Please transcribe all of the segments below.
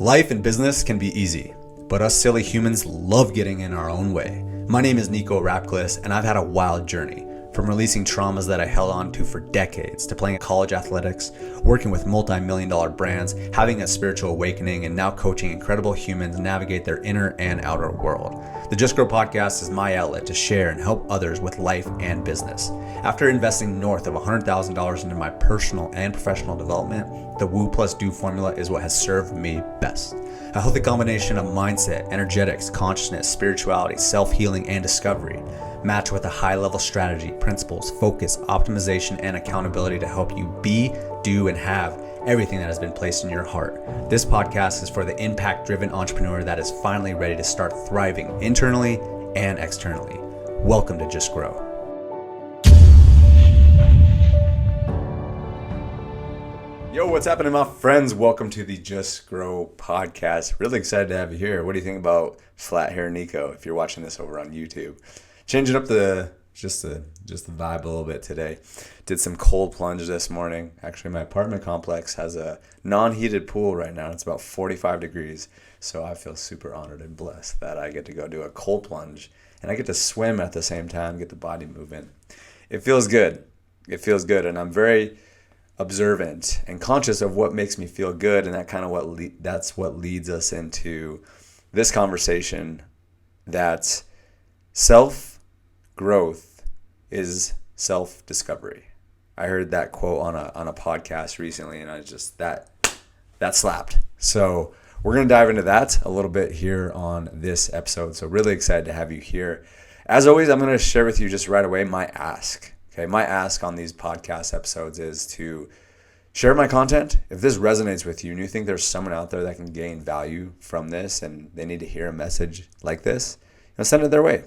Life and business can be easy, but us silly humans love getting in our own way. My name is Nico Rapclis, and I've had a wild journey. From releasing traumas that I held on to for decades, to playing college athletics, working with multi-million-dollar brands, having a spiritual awakening, and now coaching incredible humans navigate their inner and outer world. The Just Grow podcast is my outlet to share and help others with life and business. After investing north of $100,000 into my personal and professional development, the Woo plus Do formula is what has served me best. A healthy combination of mindset, energetics, consciousness, spirituality, self-healing, and discovery, matched with a high-level strategy, principles, focus, optimization, and accountability to help you be, do, and have everything that has been placed in your heart. This podcast is for the impact-driven entrepreneur that is finally ready to start thriving internally and externally. Welcome to Just Grow. Yo, what's happening, my friends? Welcome to the Just Grow podcast. Really excited to have you here. What do you think about flat hair Nico if you're watching this over on YouTube? Changing up the vibe a little bit today. Did some cold plunge this morning. Actually, my apartment complex has a non-heated pool right now. It's about 45 degrees. So I feel super honored and blessed that I get to go do a cold plunge and I get to swim at the same time, get the body moving. It feels good. It feels good. And I'm very observant and conscious of what makes me feel good. And that kind of that's what leads us into this conversation, that self-growth is self-discovery. I heard that quote on a podcast recently, and I just that slapped. So we're going to dive into that a little bit here on this episode. So really excited to have you here. As always, I'm going to share with you just right away my ask. Okay, my ask on these podcast episodes is to share my content. If this resonates with you and you think there's someone out there that can gain value from this and they need to hear a message like this, send it their way.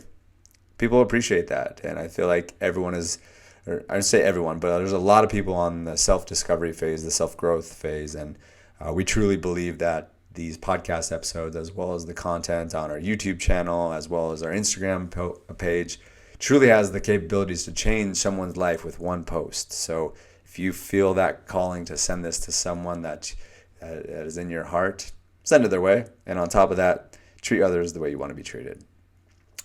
People appreciate that. And I feel like everyone is, or I don't say everyone, but there's a lot of people on the self-discovery phase, the self-growth phase. And we truly believe that these podcast episodes, as well as the content on our YouTube channel, as well as our Instagram page, truly has the capabilities to change someone's life with one post. So if you feel that calling to send this to someone that is in your heart, send it their way. And on top of that, treat others the way you want to be treated.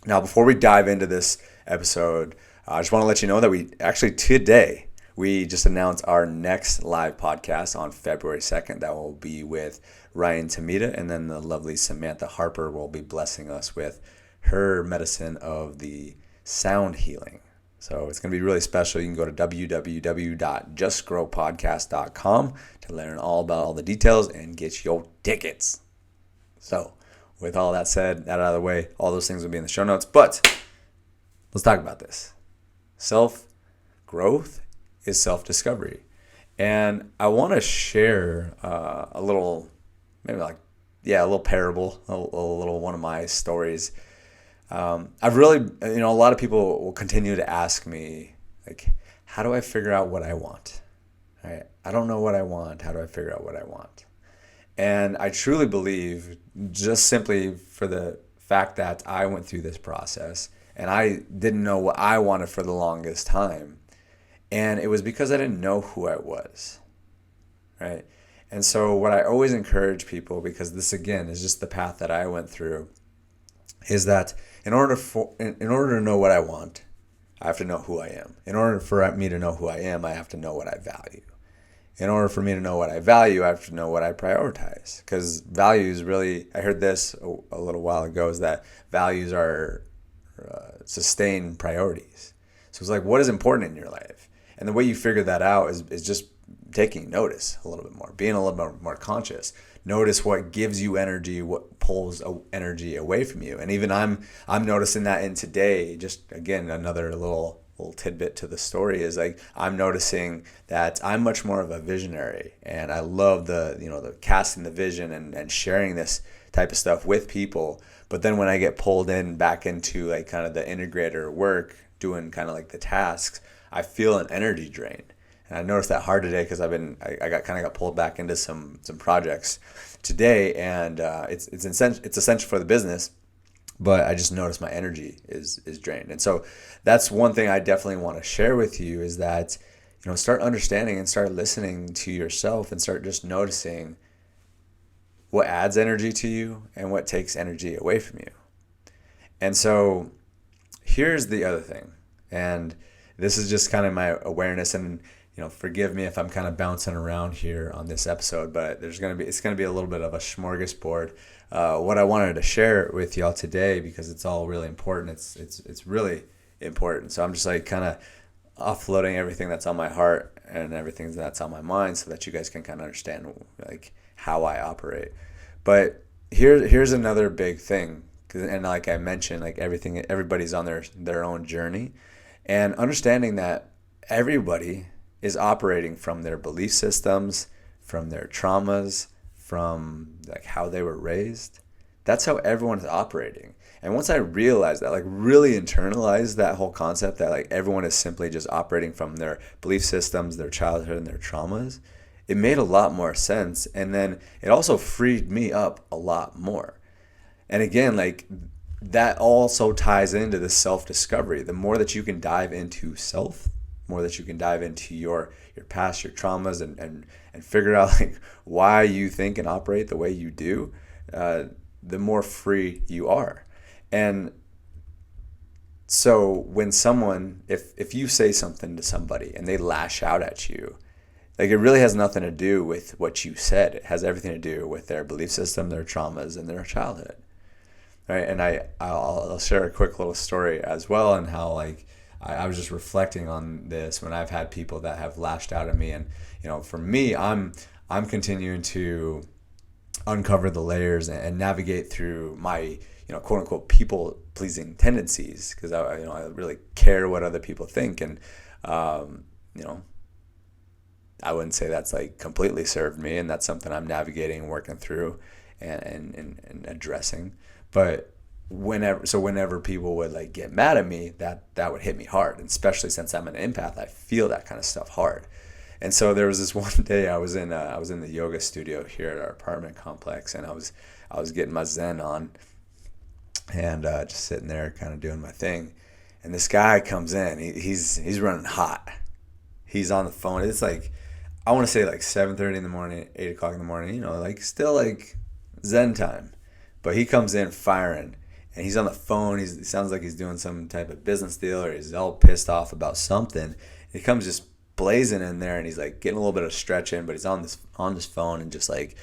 Now, before we dive into this episode, I just want to let you know that today, we just announced our next live podcast on February 2nd. That will be with Ryan Tamita, and then the lovely Samantha Harper will be blessing us with her medicine of the sound healing. So it's going to be really special. You can go to www.justgrowpodcast.com to learn all about all the details and get your tickets. So with all that said, that out of the way, all those things will be in the show notes. But let's talk about this. Self-growth is self-discovery. And I want to share a little parable, a little one of my stories. I've really, a lot of people will continue to ask me, like, how do I figure out what I want? Right? I don't know what I want. How do I figure out what I want? And I truly believe, just simply for the fact that I went through this process and I didn't know what I wanted for the longest time. And it was because I didn't know who I was. Right? And so what I always encourage people, because this again is just the path that I went through, is that in order to know what I want, I have to know who I am. In order for me to know who I am, I have to know what I value. In order for me to know what I value, I have to know what I prioritize. Because values really, I heard this a little while ago, is that values are sustained priorities. So it's like, what is important in your life? And the way you figure that out is just taking notice a little bit more, being a little bit more conscious. Notice what gives you energy, what pulls energy away from you. And even I'm noticing that in today. Just again, another little tidbit to the story is like, I'm noticing that I'm much more of a visionary, and I love the casting the vision and sharing this type of stuff with people. But then when I get pulled in back into like kind of the integrator work, doing kind of like the tasks, I feel an energy drain. And I noticed that hard today because I got pulled back into some projects today, and it's essential for the business, but I just noticed my energy is drained. And so that's one thing I definitely want to share with you, is that start understanding and start listening to yourself and start just noticing what adds energy to you and what takes energy away from you. And so here's the other thing, and this is just kind of my awareness, and forgive me if I'm kind of bouncing around here on this episode, but it's gonna be a little bit of a smorgasbord. What I wanted to share with y'all today, because it's all really important. It's really important. So I'm just like kind of offloading everything that's on my heart and everything that's on my mind, so that you guys can kind of understand like how I operate. But here's another big thing. And like I mentioned, like everybody's on their own journey, and understanding that everybody is operating from their belief systems, from their traumas, from like how they were raised. That's how everyone is operating. And once I realized that, like really internalized that whole concept that like everyone is simply just operating from their belief systems, their childhood, and their traumas, it made a lot more sense. And then it also freed me up a lot more. And again, like that also ties into the self-discovery. The more that you can dive into self, more that you can dive into your past, your traumas, and figure out like why you think and operate the way you do, the more free you are. And so when someone, if you say something to somebody and they lash out at you, like it really has nothing to do with what you said. It has everything to do with their belief system, their traumas, and their childhood. Right? And I'll share a quick little story as well, and how like I was just reflecting on this when I've had people that have lashed out at me. And for me, I'm continuing to uncover the layers and navigate through my quote unquote people pleasing tendencies, because I really care what other people think. And I wouldn't say that's like completely served me, and that's something I'm navigating and working through and addressing. But whenever people would like get mad at me, that would hit me hard, and especially since I'm an empath, I feel that kind of stuff hard. And so there was this one day I was in the yoga studio here at our apartment complex, and I was getting my Zen on, and just sitting there kind of doing my thing, and this guy comes in. He's running hot. He's on the phone. It's like, I want to say like 7:30 in the morning, 8 o'clock in the morning. Like still like Zen time. But he comes in firing, and he's on the phone. He sounds like he's doing some type of business deal, or he's all pissed off about something. And he comes just blazing in there, and he's like getting a little bit of stretch in, but he's on this phone, and just like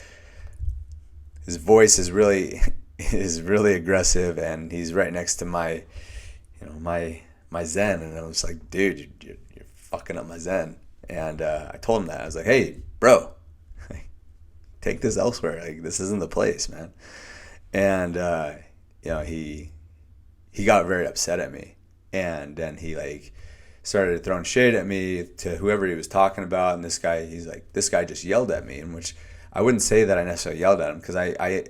his voice is really aggressive, and he's right next to my Zen, and I was like, dude, you're fucking up my Zen. And I told him that. I was like, hey, bro, take this elsewhere. Like, this isn't the place, man. And he got very upset at me, and then he like started throwing shade at me to whoever he was talking about. And this guy just yelled at me, in which I wouldn't say that I necessarily yelled at him, because I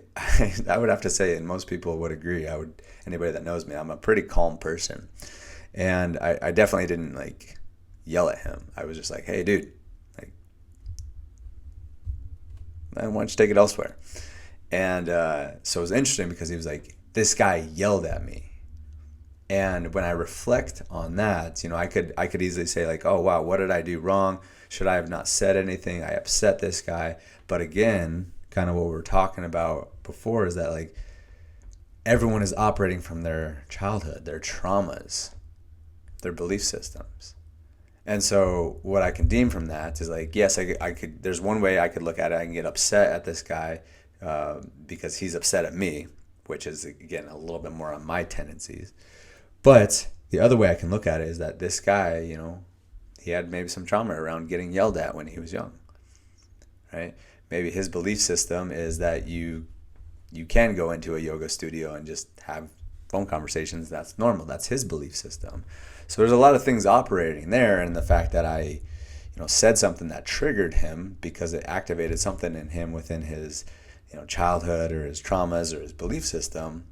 would have to say, and most people would agree, anybody that knows me, I'm a pretty calm person, and I definitely didn't like yell at him. I was just like, hey dude, like, man, why don't you take it elsewhere? And so it was interesting, because he was like, this guy yelled at me. And when I reflect on that, I could easily say like, oh wow, what did I do wrong? Should I have not said anything? I upset this guy. But again, kind of what we were talking about before is that like everyone is operating from their childhood, their traumas, their belief systems. And so what I can deem from that is like, yes, I could. There's one way I could look at it. I can get upset at this guy because he's upset at me, which is, again, a little bit more on my tendencies. But the other way I can look at it is that this guy, he had maybe some trauma around getting yelled at when he was young, right? Maybe his belief system is that you can go into a yoga studio and just have phone conversations. That's normal. That's his belief system. So there's a lot of things operating there, and the fact that I said something that triggered him because it activated something in him within his childhood or his traumas or his belief system,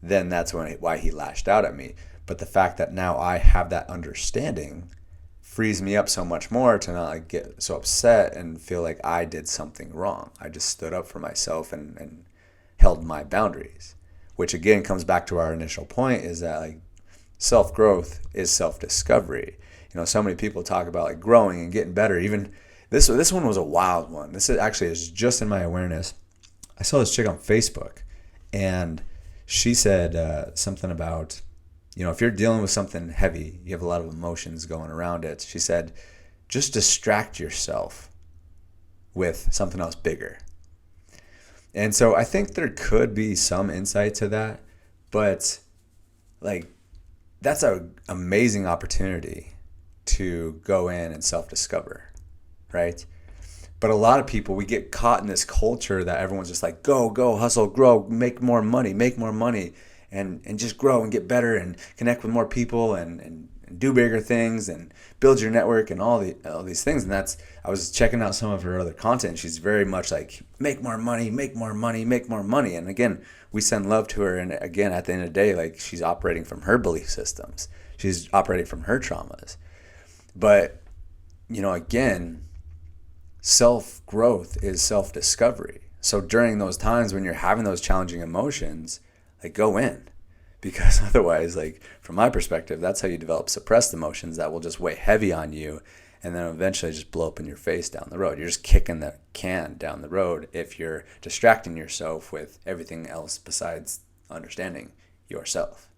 then that's why he lashed out at me. But the fact that now I have that understanding frees me up so much more to not like get so upset and feel like I did something wrong. I just stood up for myself and held my boundaries, which again comes back to our initial point, is that like self-growth is self-discovery. So many people talk about like growing and getting better. Even this one was a wild one. This is just in my awareness. I saw this chick on Facebook, and she said something about, if you're dealing with something heavy, you have a lot of emotions going around it. She said, just distract yourself with something else bigger. And so I think there could be some insight to that, but like that's an amazing opportunity to go in and self-discover, right? But a lot of people, we get caught in this culture that everyone's just like, go, hustle, grow, make more money, and just grow and get better and connect with more people and do bigger things and build your network and all these things. And I was checking out some of her other content. She's very much like, make more money, make more money, make more money. And again, we send love to her. And again, at the end of the day, like, she's operating from her belief systems. She's operating from her traumas. But, again, self-growth is self-discovery. So during those times when you're having those challenging emotions, like, go in. Because otherwise, like, from my perspective, that's how you develop suppressed emotions that will just weigh heavy on you and then eventually just blow up in your face down the road. You're just kicking the can down the road if you're distracting yourself with everything else besides understanding yourself.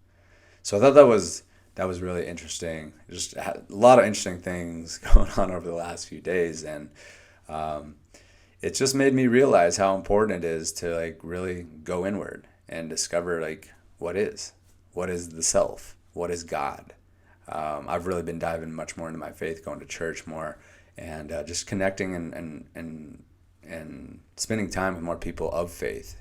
So I thought that was really interesting. Just had a lot of interesting things going on over the last few days, and it just made me realize how important it is to, like, really go inward and discover, like, what is the self, what is God. I've really been diving much more into my faith, going to church more, and just connecting and spending time with more people of faith.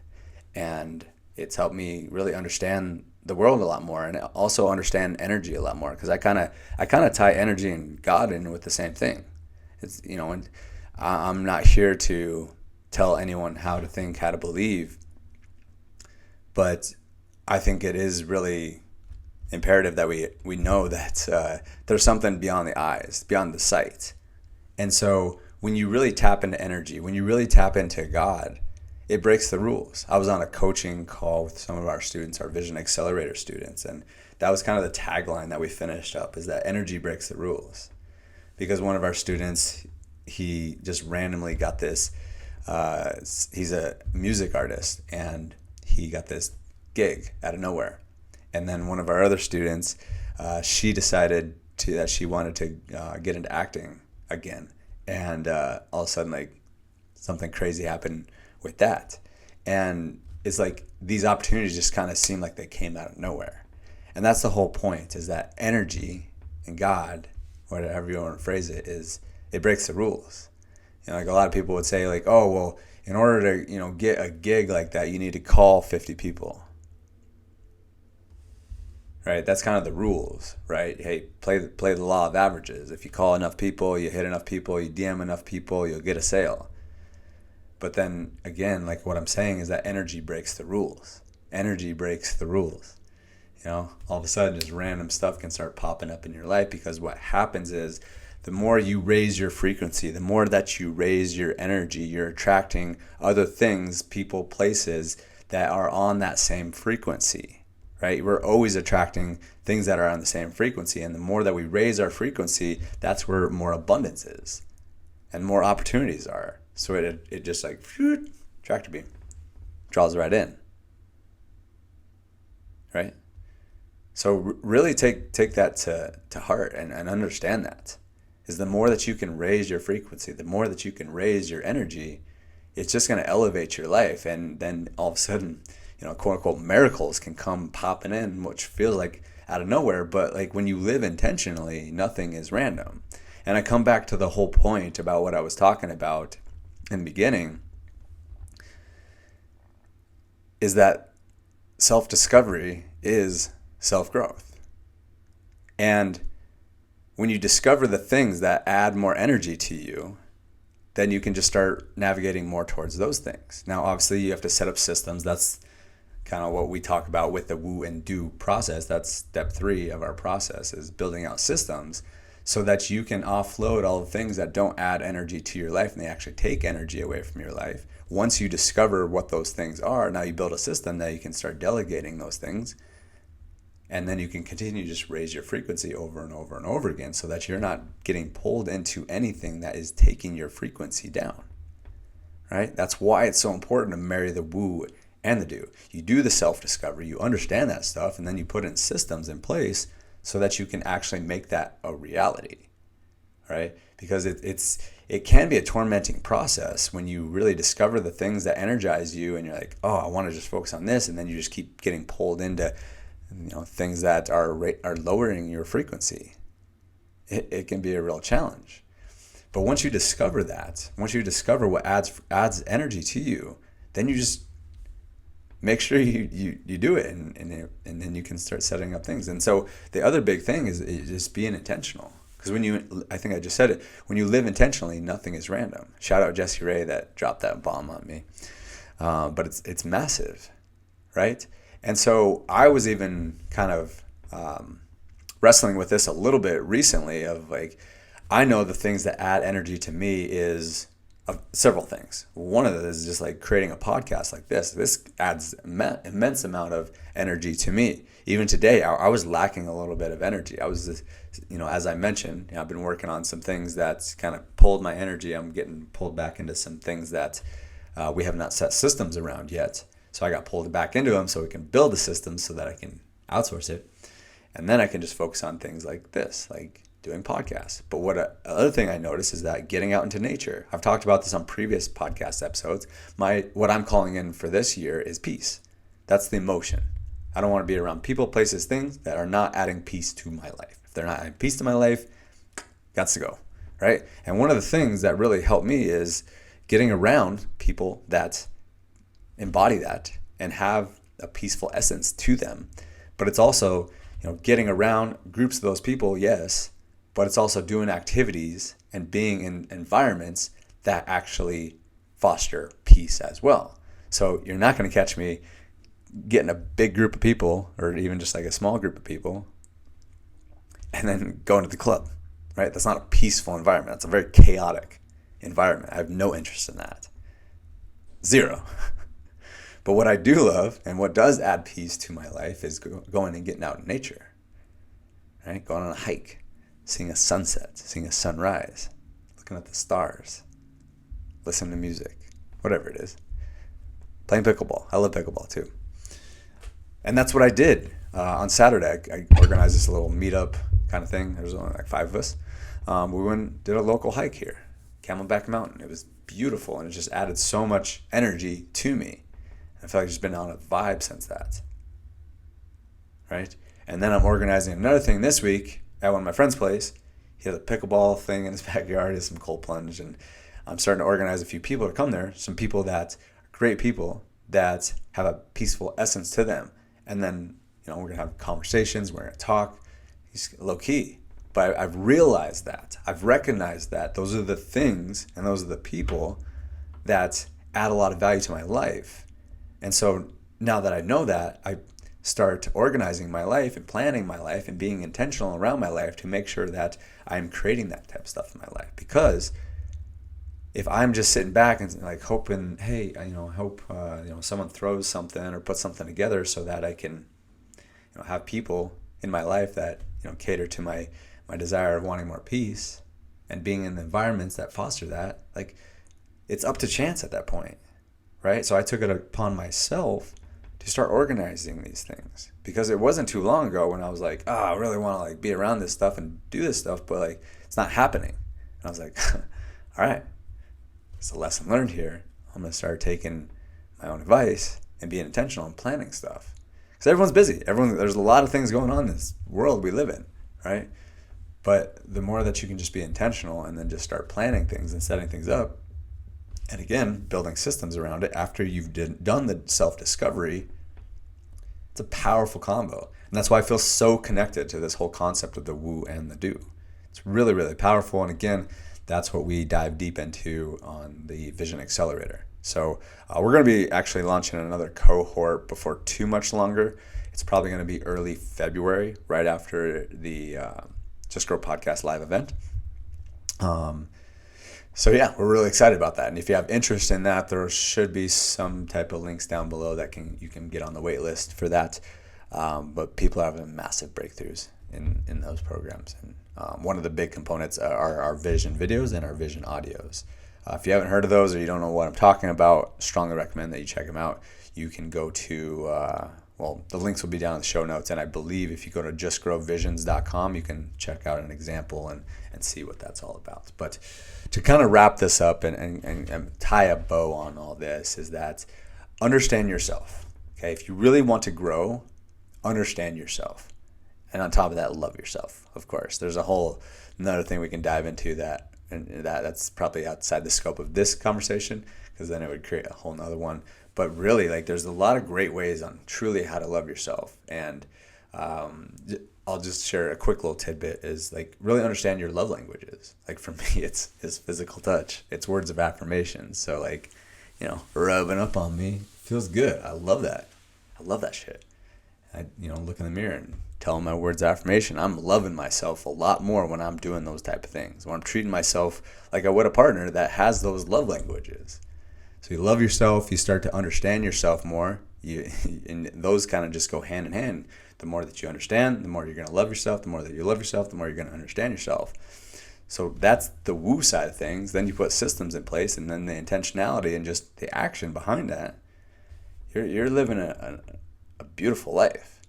And it's helped me really understand the world a lot more, and also understand energy a lot more, because I kind of tie energy and God in with the same thing. It's, and I'm not here to tell anyone how to think, how to believe, but I think it is really imperative that we know that there's something beyond the eyes, beyond the sight. And so when you really tap into energy, when you really tap into God, it breaks the rules. I was on a coaching call with some of our students, our Vision Accelerator students, and that was kind of the tagline that we finished up, is that energy breaks the rules. Because one of our students, he just randomly got this, he's a music artist, and he got this gig out of nowhere. And then one of our other students, she decided that she wanted to get into acting again. And all of a sudden, like, something crazy happened with that. And it's like these opportunities just kind of seem like they came out of nowhere. And that's the whole point, is that energy and God, whatever you want to phrase it, is it breaks the rules. Like, a lot of people would say, like, oh, well, in order to, get a gig like that, you need to call 50 people. Right? That's kind of the rules, right? Hey, play the law of averages. If you call enough people, you hit enough people, you DM enough people, you'll get a sale. But then again, like, what I'm saying is that energy breaks the rules. Energy breaks the rules. All of a sudden, just random stuff can start popping up in your life, because what happens is, the more you raise your frequency, the more that you raise your energy, you're attracting other things, people, places that are on that same frequency, right? We're always attracting things that are on the same frequency. And the more that we raise our frequency, that's where more abundance is and more opportunities are. So it just like, tractor beam, draws right in, right? So really take that to heart and understand that. Is the more that you can raise your frequency, the more that you can raise your energy, it's just going to elevate your life. And then all of a sudden, quote unquote, miracles can come popping in, which feels like out of nowhere. But like, when you live intentionally, nothing is random. And I come back to the whole point about what I was talking about in the beginning, is that self-discovery is self-growth. And when you discover the things that add more energy to you, then you can just start navigating more towards those things. Now, obviously, you have to set up systems. That's kind of what we talk about with the woo and do process. That's step 3 of our process, is building out systems so that you can offload all the things that don't add energy to your life, and they actually take energy away from your life. Once you discover what those things are, now you build a system that you can start delegating those things. And then you can continue to just raise your frequency over and over and over again, so that you're not getting pulled into anything that is taking your frequency down, right? That's why it's so important to marry the woo and the do. You do the self-discovery, you understand that stuff, and then you put in systems in place so that you can actually make that a reality, right? Because it can be a tormenting process when you really discover the things that energize you, and you're like, oh, I want to just focus on this, and then you just keep getting pulled into, things that are lowering your frequency. It can be a real challenge. But once you discover that, once you discover what adds energy to you, then you just make sure you do it, and then you can start setting up things. And so the other big thing is just being intentional. Because I think I just said it, when you live intentionally, nothing is random. Shout out Jesse Ray that dropped that bomb on me. But it's massive, right? And so I was even kind of wrestling with this a little bit recently of like, I know the things that add energy to me is several things. One of them is just like creating a podcast like this. This adds immense amount of energy to me. Even today, I was lacking a little bit of energy. I was just, as I mentioned, I've been working on some things that's kind of pulled my energy. I'm getting pulled back into some things that we have not set systems around yet. So I got pulled back into them so we can build the systems so that I can outsource it. And then I can just focus on things like this, like doing podcasts. But other thing I noticed is that getting out into nature. I've talked about this on previous podcast episodes. What I'm calling in for this year is peace. That's the emotion. I don't want to be around people, places, things that are not adding peace to my life. If they're not adding peace to my life, got to go, right? And one of the things that really helped me is getting around people that embody that and have a peaceful essence to them. But it's also, getting around groups of those people, yes, but it's also doing activities and being in environments that actually foster peace as well. So you're not going to catch me getting a big group of people, or even just like a small group of people, and then going to the club, right? That's not a peaceful environment. That's a very chaotic environment. I have no interest in that. Zero. But what I do love, and what does add peace to my life, is going and getting out in nature, right? Going on a hike, seeing a sunset, seeing a sunrise, looking at the stars, listening to music, whatever it is. Playing pickleball. I love pickleball too. And that's what I did on Saturday. I organized this little meetup kind of thing. There was only like 5 of us. We went and did a local hike here, Camelback Mountain. It was beautiful, and it just added so much energy to me. I feel like I've just been on a vibe since that, right? And then I'm organizing another thing this week at one of my friend's place. He has a pickleball thing in his backyard. He has some cold plunge, and I'm starting to organize a few people to come there. Some people that are great people that have a peaceful essence to them. And then, we're going to have conversations. We're going to talk. He's low key. But I've realized that. I've recognized that those are the things and those are the people that add a lot of value to my life. And so now that I know that, I start organizing my life and planning my life and being intentional around my life to make sure that I'm creating that type of stuff in my life. Because if I'm just sitting back and like hoping, hey, hope someone throws something or puts something together so that I can, have people in my life that cater to my desire of wanting more peace and being in environments that foster that, like, it's up to chance at that point, right? So I took it upon myself to start organizing these things, because it wasn't too long ago when I was like, oh, I really want to like be around this stuff and do this stuff, but like it's not happening. And I was like, all right, it's a lesson learned here. I'm going to start taking my own advice and being intentional and planning stuff. Because everyone's busy. There's a lot of things going on in this world we live in, right? But the more that you can just be intentional and then just start planning things and setting things up, and again, building systems around it after you've done the self-discovery, it's a powerful combo. And that's why I feel so connected to this whole concept of the woo and the do. It's really, really powerful. And again, that's what we dive deep into on the Vision Accelerator. So we're going to be actually launching another cohort before too much longer. It's probably going to be early February, right after the Just Grow Podcast live event. So yeah, we're really excited about that. And if you have interest in that, there should be some type of links down below that you can get on the wait list for that. But people are having massive breakthroughs in those programs. And one of the big components are our vision videos and our vision audios. If you haven't heard of those or you don't know what I'm talking about, strongly recommend that you check them out. You can go to, the links will be down in the show notes. And I believe if you go to justgrowvisions.com, you can check out an example and see what that's all about. But to kind of wrap this up and tie a bow on all this is that understand yourself. Okay, if you really want to grow, understand yourself. And on top of that, love yourself, of course. There's a whole another thing we can dive into that's probably outside the scope of this conversation, because then it would create a whole nother one. But really, like, there's a lot of great ways on truly how to love yourself. And I'll just share a quick little tidbit is, like, really understand your love languages. Like, for me, it's physical touch. It's words of affirmation. So, like, rubbing up on me feels good. I love that. I love that shit. I, look in the mirror and tell my words of affirmation. I'm loving myself a lot more when I'm doing those type of things. When I'm treating myself like I would a partner that has those love languages. So you love yourself, you start to understand yourself more. And those kind of just go hand in hand. The more that you understand, the more you're going to love yourself. The more that you love yourself, the more you're going to understand yourself. So that's the woo side of things. Then you put systems in place, and then the intentionality and just the action behind that. You're living a beautiful life.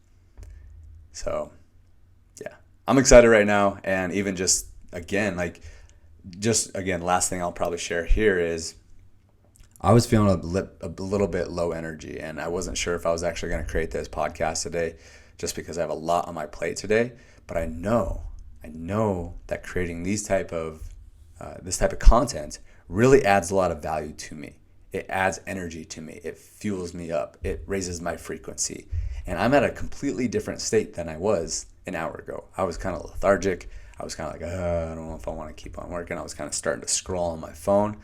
So, yeah, I'm excited right now. And even last thing I'll probably share here is I was feeling a little bit low energy, and I wasn't sure if I was actually going to create this podcast today just because I have a lot on my plate today. But I know that creating this type of content really adds a lot of value to me. It adds energy to me. It fuels me up. It raises my frequency. And I'm at a completely different state than I was an hour ago. I was kind of lethargic. I was kind of like, I don't know if I want to keep on working. I was kind of starting to scroll on my phone.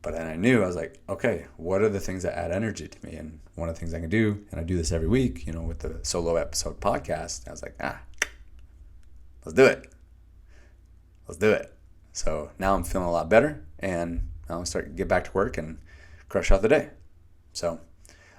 But then I was like, okay, what are the things that add energy to me? And one of the things I can do, and I do this every week, with the solo episode podcast, I was like, let's do it. Let's do it. So now I'm feeling a lot better, and now I'm starting to get back to work and crush out the day. So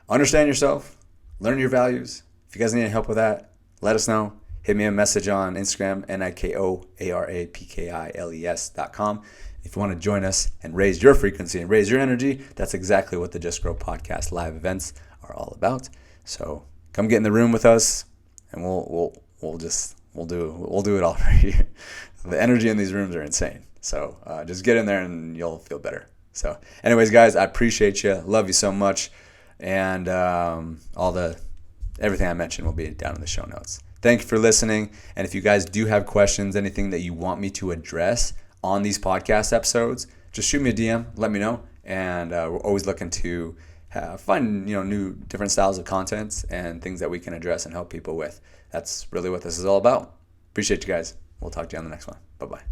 understand yourself, learn your values. If you guys need any help with that, let us know. Hit me a message on Instagram, NIKOARAPKILES.com. If you want to join us and raise your frequency and raise your energy, that's exactly what the Just Grow podcast live events are all about. So come get in the room with us, and we'll do it all for you. The energy in these rooms are insane. So just get in there and you'll feel better. So anyways, guys, I appreciate you. Love you so much. And everything I mentioned will be down in the show notes. Thank you for listening. And if you guys do have questions, anything that you want me to address on these podcast episodes, just shoot me a DM, let me know. And we're always looking to find new different styles of content and things that we can address and help people with. That's really what this is all about. Appreciate you guys. We'll talk to you on the next one. Bye-bye.